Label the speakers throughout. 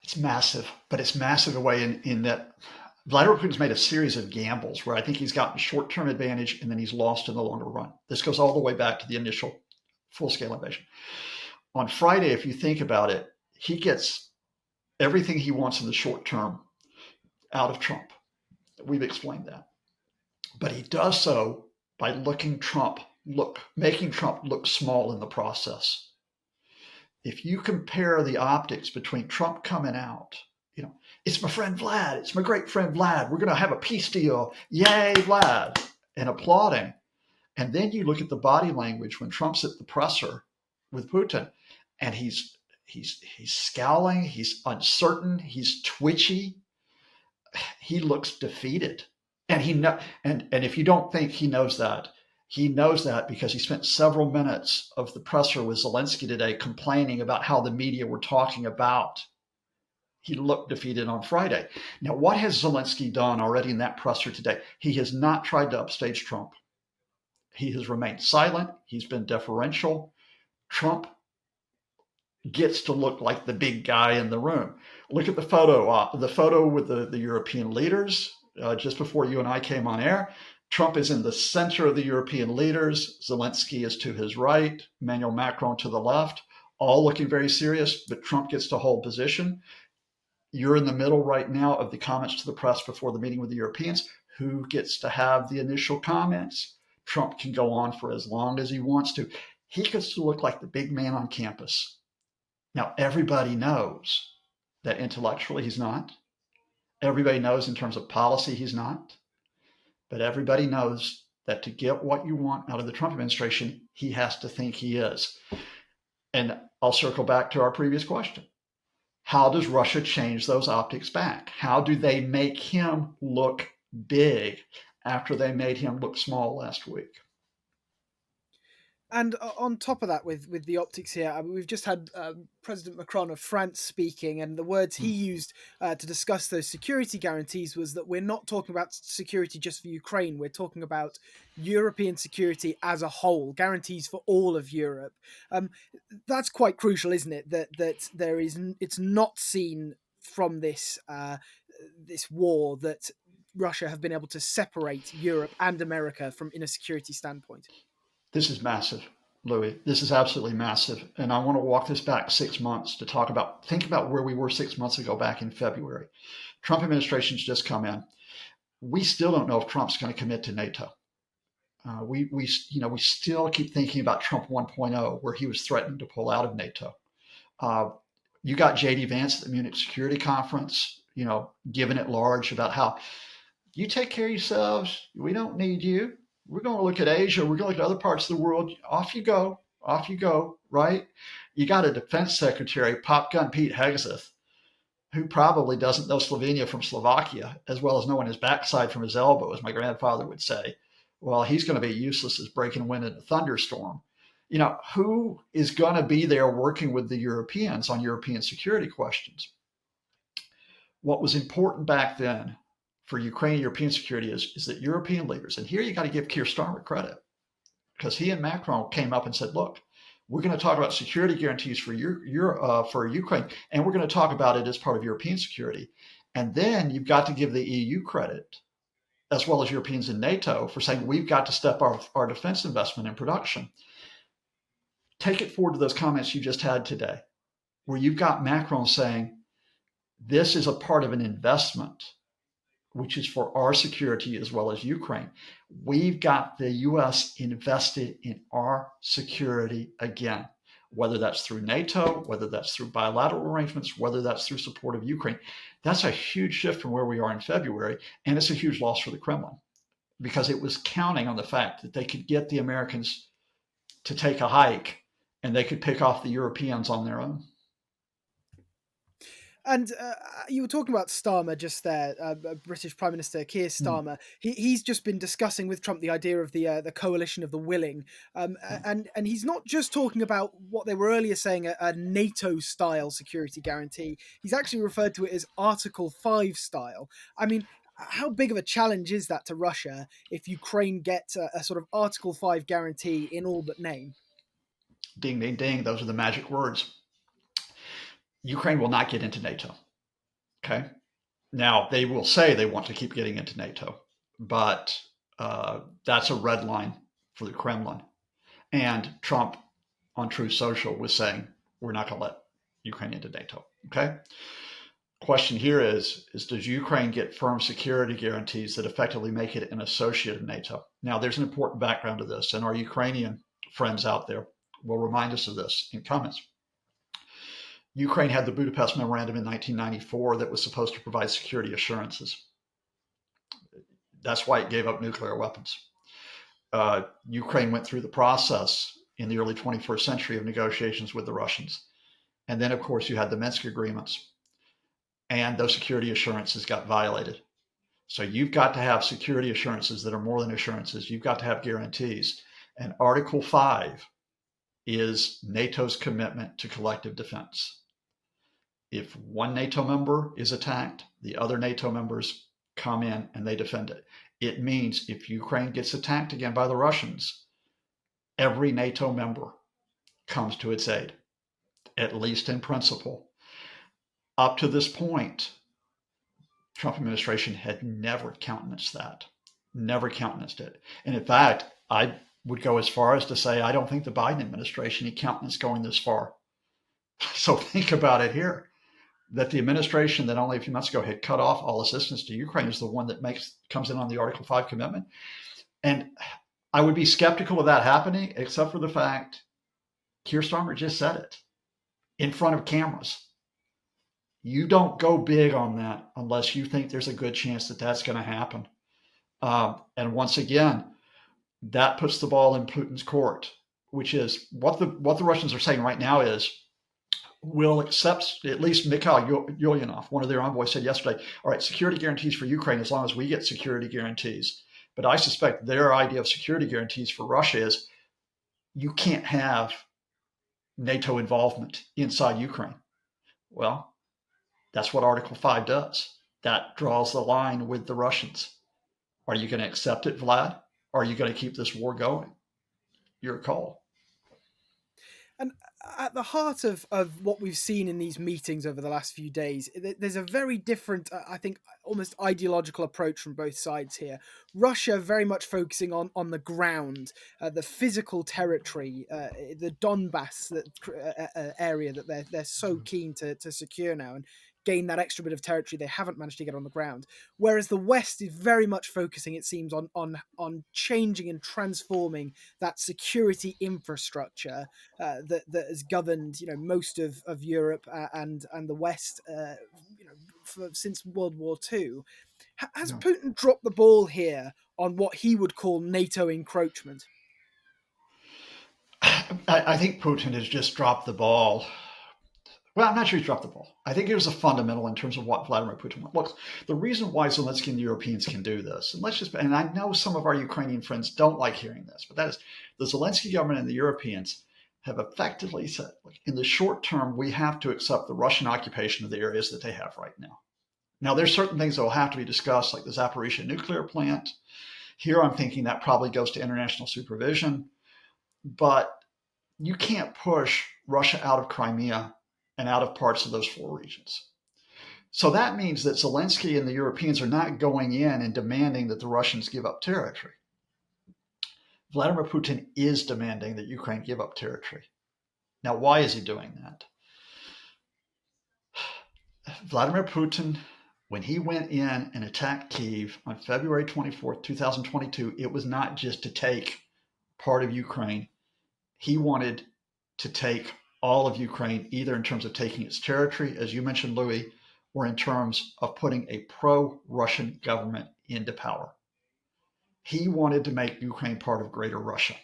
Speaker 1: It's massive, but it's massive away in that Vladimir Putin's made a series of gambles where I think he's gotten short-term advantage and then he's lost in the longer run. This goes all the way back to the initial full-scale invasion. On Friday, if you think about it, he gets everything he wants in the short term out of Trump. We've explained that. But he does so by making Trump look small in the process. If you compare the optics between Trump coming out, it's my friend Vlad, it's my great friend Vlad, we're going to have a peace deal, yay, Vlad, and applauding. And then you look at the body language when Trump's at the presser with Putin, and he's scowling, he's uncertain, he's twitchy, he looks defeated. And if you don't think he knows that because he spent several minutes of the presser with Zelensky today complaining about how the media were talking about. He looked defeated on Friday. Now, what has Zelensky done already in that presser today? He has not tried to upstage Trump. He has remained silent. He's been deferential. Trump gets to look like the big guy in the room. Look at the photo with the European leaders just before you and I came on air. Trump is in the center of the European leaders. Zelensky is to his right, Emmanuel Macron to the left, all looking very serious, but Trump gets to hold position. You're in the middle right now of the comments to the press before the meeting with the Europeans. Who gets to have the initial comments? Trump can go on for as long as he wants to. He gets to look like the big man on campus. Now, everybody knows that intellectually he's not. Everybody knows in terms of policy he's not. But everybody knows that to get what you want out of the Trump administration, he has to think he is. And I'll circle back to our previous question. How does Russia change those optics back? How do they make him look big after they made him look small last week?
Speaker 2: And on top of that, with the optics here, I mean, we've just had President Macron of France speaking, and the words he used to discuss those security guarantees was that we're not talking about security just for Ukraine. We're talking about European security as a whole, guarantees for all of Europe. That's quite crucial, isn't it? That it's not seen from this this war that Russia have been able to separate Europe and America from in a security standpoint.
Speaker 1: This is massive, Louis. This is absolutely massive. And I want to walk this back 6 months to think about where we were 6 months ago back in February. Trump administration's just come in. We still don't know if Trump's going to commit to NATO. We still keep thinking about Trump 1.0, where he was threatening to pull out of NATO. You got J.D. Vance at the Munich Security Conference, giving it large about how you take care of yourselves. We don't need you. We're going to look at Asia. We're going to look at other parts of the world. Off you go, right? You got a defense secretary, Pop Gun Pete Hegseth, who probably doesn't know Slovenia from Slovakia, as well as knowing his backside from his elbow, as my grandfather would say. Well, he's going to be useless as breaking wind in a thunderstorm. Who is going to be there working with the Europeans on European security questions? What was important back then for Ukraine European security is that European leaders, and here you got to give Keir Starmer credit, because he and Macron came up and said, look, we're going to talk about security guarantees for Ukraine, and we're going to talk about it as part of European security. And then you've got to give the EU credit, as well as Europeans in NATO, for saying we've got to step our defense investment in production. Take it forward to those comments you just had today, where you've got Macron saying, this is a part of an investment which is for our security as well as Ukraine. We've got the U.S. invested in our security again, whether that's through NATO, whether that's through bilateral arrangements, whether that's through support of Ukraine. That's a huge shift from where we are in February, and it's a huge loss for the Kremlin, because it was counting on the fact that they could get the Americans to take a hike and they could pick off the Europeans on their own.
Speaker 2: And you were talking about Starmer just there, British Prime Minister Keir Starmer. He's just been discussing with Trump the idea of the coalition of the willing, and he's not just talking about what they were earlier saying a NATO-style security guarantee. He's actually referred to it as Article 5 style. I mean, how big of a challenge is that to Russia if Ukraine gets a sort of Article 5 guarantee in all but name?
Speaker 1: Ding, ding, ding. Those are the magic words. Ukraine will not get into NATO. Okay. Now, they will say they want to keep getting into NATO, but that's a red line for the Kremlin. And Trump on Truth Social was saying, we're not going to let Ukraine into NATO. Okay. Question here is does Ukraine get firm security guarantees that effectively make it an associate of NATO? Now, there's an important background to this, and our Ukrainian friends out there will remind us of this in comments. Ukraine had the Budapest Memorandum in 1994 that was supposed to provide security assurances. That's why it gave up nuclear weapons. Ukraine went through the process in the early 21st century of negotiations with the Russians. And then, of course, you had the Minsk agreements, and those security assurances got violated. So you've got to have security assurances that are more than assurances. You've got to have guarantees. And Article 5 is NATO's commitment to collective defense. If one NATO member is attacked, the other NATO members come in and they defend it. It means if Ukraine gets attacked again by the Russians, every NATO member comes to its aid, at least in principle. Up to this point, Trump administration had never countenanced that, never countenanced it. And in fact, I would go as far as to say, I don't think the Biden administration had countenanced going this far. So think about it here, that the administration that only a few months ago had cut off all assistance to Ukraine is the one that comes in on the Article 5 commitment. And I would be skeptical of that happening, except for the fact Keir Starmer just said it in front of cameras. You don't go big on that unless you think there's a good chance that that's going to happen. And once again, that puts the ball in Putin's court, which is what the Russians are saying right now is, we'll accept, at least Mikhail Ulyanov, one of their envoys, said yesterday, all right, security guarantees for Ukraine as long as we get security guarantees. But I suspect their idea of security guarantees for Russia is you can't have NATO involvement inside Ukraine. Well, that's what Article 5 does. That draws the line with the Russians. Are you going to accept it, Vlad? Or are you going to keep this war going? Your call.
Speaker 2: And at the heart of what we've seen in these meetings over the last few days, there's a very different, I think, almost ideological approach from both sides here. Russia very much focusing on the ground, the physical territory, the Donbass area that they're so keen to secure now and gain that extra bit of territory they haven't managed to get on the ground. Whereas the West is very much focusing, it seems, on changing and transforming that security infrastructure that has governed most of Europe and the West since World War II. Has Putin dropped the ball here on what he would call NATO encroachment?
Speaker 1: I think Putin has just dropped the ball. Well, I'm not sure he's dropped the ball. I think it was a fundamental in terms of what Vladimir Putin wants. Look, the reason why Zelensky and the Europeans can do this, and I know some of our Ukrainian friends don't like hearing this, but that is the Zelensky government and the Europeans have effectively said, look, in the short term, we have to accept the Russian occupation of the areas that they have right now. Now, there's certain things that will have to be discussed, like the Zaporizhia nuclear plant. Here, I'm thinking that probably goes to international supervision, but you can't push Russia out of Crimea and out of parts of those four regions. So that means that Zelensky and the Europeans are not going in and demanding that the Russians give up territory. Vladimir Putin is demanding that Ukraine give up territory. Now, why is he doing that? Vladimir Putin, when he went in and attacked Kyiv on February 24th, 2022, it was not just to take part of Ukraine. He wanted to take all of Ukraine, either in terms of taking its territory, as you mentioned, Louis, or in terms of putting a pro-Russian government into power. He wanted to make Ukraine part of Greater Russia.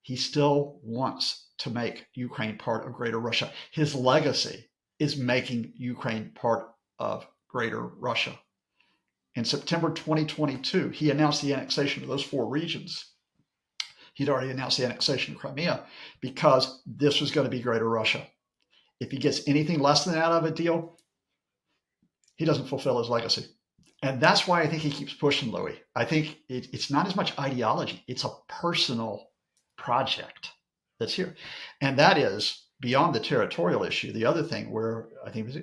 Speaker 1: He still wants to make Ukraine part of Greater Russia. His legacy is making Ukraine part of Greater Russia. In September 2022, he announced the annexation of those four regions. He'd already announced the annexation of Crimea because this was going to be Greater Russia. If he gets anything less than that out of a deal, he doesn't fulfill his legacy. And that's why I think he keeps pushing, Louis. I think it's not as much ideology. It's a personal project that's here. And that is, beyond the territorial issue, the other thing where I think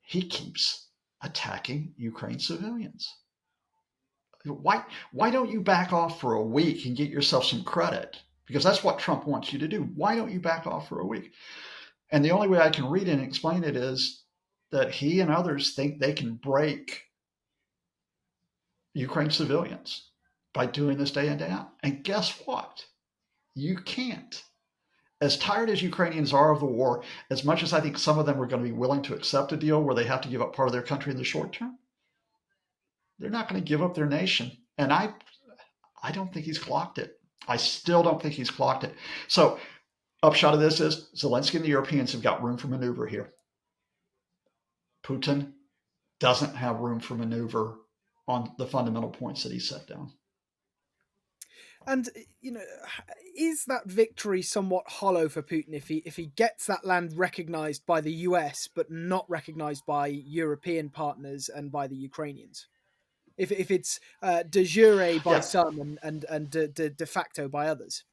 Speaker 1: he keeps attacking Ukraine civilians. Why don't you back off for a week and get yourself some credit? Because that's what Trump wants you to do. Why don't you back off for a week? And the only way I can read it and explain it is that he and others think they can break Ukraine civilians by doing this day in, day out. And guess what? You can't. As tired as Ukrainians are of the war, as much as I think some of them are going to be willing to accept a deal where they have to give up part of their country in the short term, they're not going to give up their nation. And I don't think he's clocked it. I still don't think he's clocked it. So upshot of this is Zelensky and the Europeans have got room for maneuver here. Putin doesn't have room for maneuver on the fundamental points that he set down.
Speaker 2: And is that victory somewhat hollow for Putin if he gets that land recognized by the US but not recognized by European partners and by the Ukrainians? If it's de jure by some and de facto by others?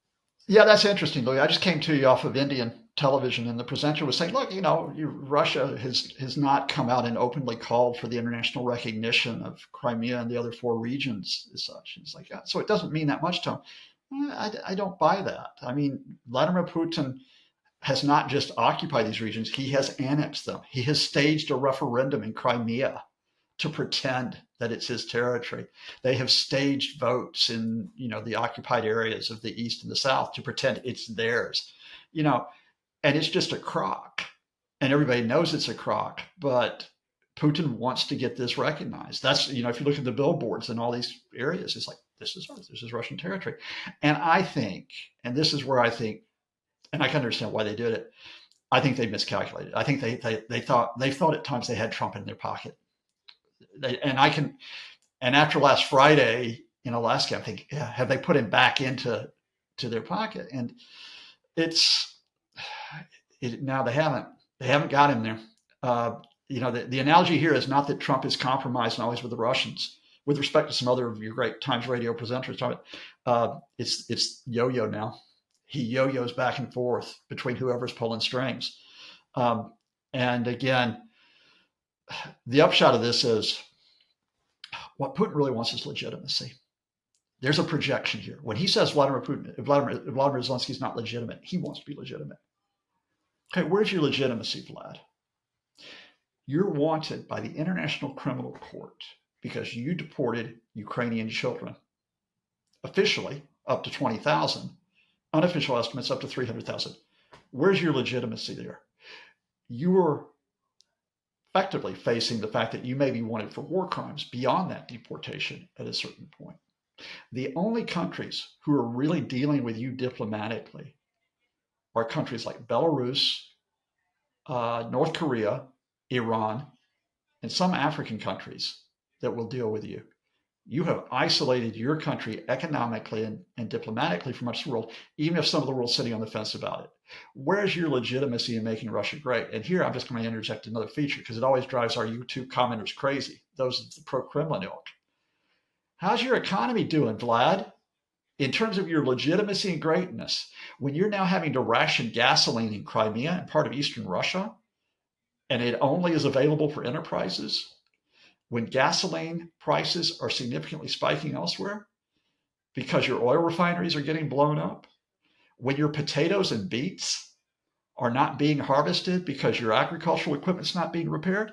Speaker 1: Yeah, that's interesting, Louis. I just came to you off of Indian television, and the presenter was saying, look, Russia has not come out and openly called for the international recognition of Crimea and the other 4 regions as such. It's like, so it doesn't mean that much to him. I don't buy that. I mean, Vladimir Putin has not just occupied these regions, he has annexed them. He has staged a referendum in Crimea to pretend that it's his territory. They have staged votes in, the occupied areas of the East and the South to pretend it's theirs, and it's just a crock. And everybody knows it's a crock, but Putin wants to get this recognized. That's, if you look at the billboards in all these areas, it's like, this is ours, this is Russian territory. And I think, and this is where I think, and I can understand why they did it, I think they miscalculated. I think they thought at times they had Trump in their pocket. And after last Friday in Alaska, I think, have they put him back into their pocket? And now they haven't got him there. The analogy here is not that Trump is compromised and always with the Russians. With respect to some other of your great Times Radio presenters, it's yo-yo now. He yo-yos back and forth between whoever's pulling strings. And again, the upshot of this is what Putin really wants is legitimacy. There's a projection here. When he says Vladimir Zelensky is not legitimate, he wants to be legitimate. Okay, where's your legitimacy, Vlad? You're wanted by the International Criminal Court because you deported Ukrainian children. Officially, up to 20,000. Unofficial estimates, up to 300,000. Where's your legitimacy there? You are effectively facing the fact that you may be wanted for war crimes beyond that deportation at a certain point. The only countries who are really dealing with you diplomatically are countries like Belarus, North Korea, Iran, and some African countries that will deal with you. You have isolated your country economically and diplomatically from much of the world, even if some of the world's sitting on the fence about it. Where's your legitimacy in making Russia great? And here I'm just going to interject another feature because it always drives our YouTube commenters crazy, those of the pro-Kremlin ilk. How's your economy doing, Vlad? In terms of your legitimacy and greatness, when you're now having to ration gasoline in Crimea and part of Eastern Russia, and it only is available for enterprises, when gasoline prices are significantly spiking elsewhere because your oil refineries are getting blown up, when your potatoes and beets are not being harvested because your agricultural equipment's not being repaired,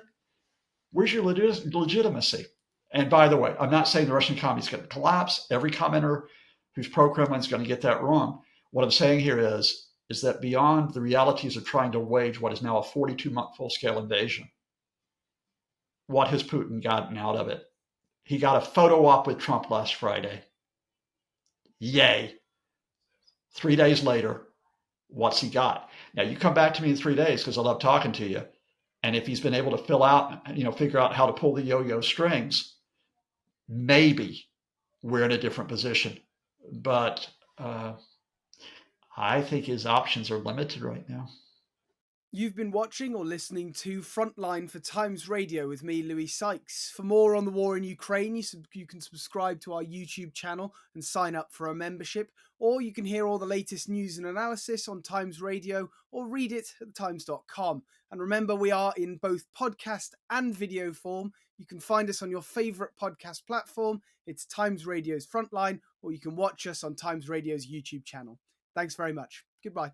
Speaker 1: where's your legitimacy? And by the way, I'm not saying the Russian economy is going to collapse. Every commenter who's pro-Kremlin is going to get that wrong. What I'm saying here is that beyond the realities of trying to wage what is now a 42-month full-scale invasion, what has Putin gotten out of it? He got a photo op with Trump last Friday. Yay. 3 days later, what's he got? Now, you come back to me in 3 days because I love talking to you. And if he's been able to figure out how to pull the yo-yo strings, maybe we're in a different position. But I think his options are limited right now.
Speaker 2: You've been watching or listening to Frontline for Times Radio with me, Louis Sykes. For more on the war in Ukraine, you can subscribe to our YouTube channel and sign up for a membership, or you can hear all the latest news and analysis on Times Radio or read it at thetimes.com. And remember, we are in both podcast and video form. You can find us on your favourite podcast platform. It's Times Radio's Frontline, or you can watch us on Times Radio's YouTube channel. Thanks very much. Goodbye.